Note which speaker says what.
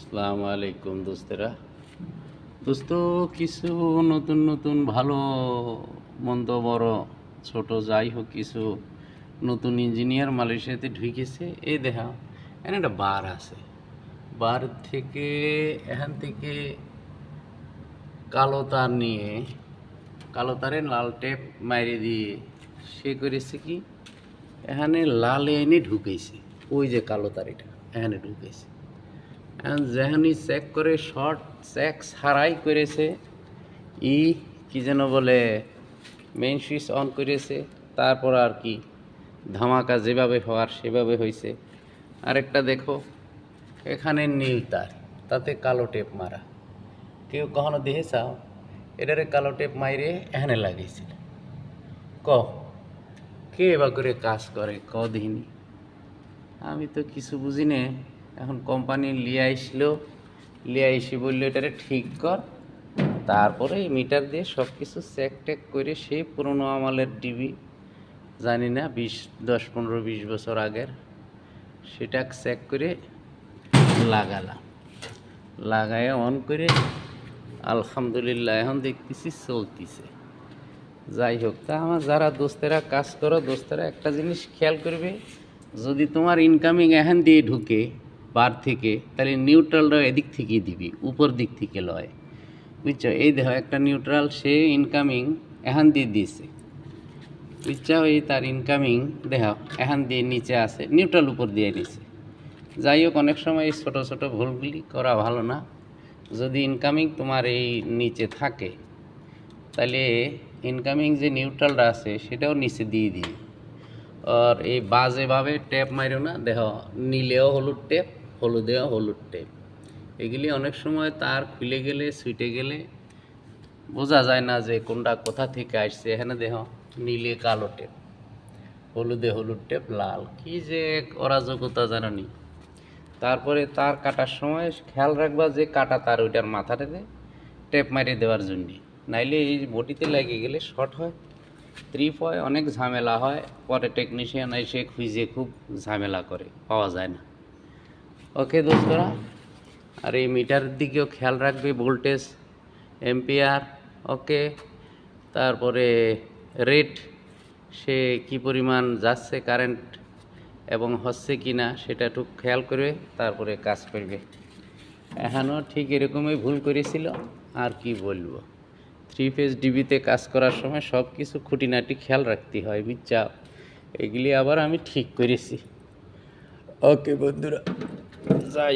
Speaker 1: আসসালামু আলাইকুম দোস্তেরা। দোস্ত, কিছু নতুন নতুন ভালো মন্দ বড় ছোট যাই হোক কিছু নতুন ইঞ্জিনিয়ার মালয়েশিয়াতে ঢুকেছে। এই দেখা এখানে একটা বার আছে। বার থেকে এখান থেকে কালো তার নিয়ে কালো তারে লাল টেপ মাইরে দিয়ে সে করেছে কি এখানে লালে এনে ঢুকেছে। ওই যে কালো তারিটা এখানে ঢুকেছে। যেখানে চেক করে শর্ট চেক ছাড়াই করেছে কি যেন বলে মেইন সুইচ অন করেছে, তারপর আর কি ধামাকা যেভাবে হওয়ার সেভাবে হয়েছে। আরেকটা দেখো, এখানে নীল তার, তাতে কালো টেপ মারা। কেউ কখনো দেখেছাও এটারে কালো টেপ মাইরে এখানে লাগিয়েছিল? কে বা করে কাজ করে দিনই আমি তো কিছু বুঝি না। এখন কোম্পানি লিয়ে এসে বললো এটারে ঠিক কর, তারপরে এই মিটার দিয়ে সব কিছু চেক টেক করে সেই পুরনো আমলের ডিবি, জানি না 10, 15, 20 বছর আগের, সেটা চেক করে লাগায় অন করে আলহামদুলিল্লাহ এখন দেখতেছি চলতেছে। যাই হোক, তা আমার যারা দোস্তেরা কাজ করো, দোস্তেরা একটা জিনিস খেয়াল করবে, যদি তোমার ইনকামিং এখান দিয়ে ঢুকে বার থেকে, তাহলে নিউট্রালটা এদিক থেকেই দিবি, উপর দিক থেকে লয়, বুঝছো? এই দেখো একটা নিউট্রাল সে ইনকামিং এখান দিয়ে দিয়েছে, বুঝছো? এই তার ইনকামিং দেখো এখান দিয়ে নিচে আছে, নিউট্রাল উপর দিয়ে নিচে। যাই হোক, অনেক সময় এই ছোটো ছোটো ভুলগুলি করা ভালো না। যদি ইনকামিং তোমার এই নিচে থাকে তাহলে ইনকামিং যে নিউট্রালটা আছে সেটাও নিচে দিয়ে দিই। আর এই বাজেভাবে টেপ মারিও না। দেখো নীলেও হলুদ টেপ, হলুদেও হলুদ টেপ, এগুলি অনেক সময় তার খুলে গেলে সুইটে গেলে বোঝা যায় না যে কোনটা কোথা থেকে আসছে। এখানে দেখো নীলে কালো টেপ, হলুদে হলুদ টেপ, লাল, কি যে অরাজকতা জানানি। তারপরে তার কাটার সময় খেয়াল রাখবা যে কাটা তার ওইটার মাথাটাতে টেপ মারিয়ে দেওয়ার জন্যে, নাইলে এই বটিতে লেগে গেলে শর্ট হয়, ট্রিপ হয়, অনেক ঝামেলা হয়। পরে টেকনিশিয়ান এসে খুঁজে খুব ঝামেলা করে, পাওয়া যায় না। ওকে দোস্তরা, আর এই মিটারের দিকেও খেয়াল রাখবে, ভোল্টেজ, এম্পিয়ার, ওকে, তারপরে রেট, সে কি পরিমাণ যাচ্ছে কারেন্ট এবং হচ্ছে কি না সেটা একটু খেয়াল করবে, তারপরে কাজ করবে। এখনও ঠিক এরকমই ভুল করেছিল, আর কি বলবো। 3 ফেজ ডিবিতে কাজ করার সময় সব কিছু খুঁটিনাটি খেয়াল রাখতে হয়, বুঝছা? এগুলি আবার আমি ঠিক করেছি। ওকে বন্ধুরা, যাই।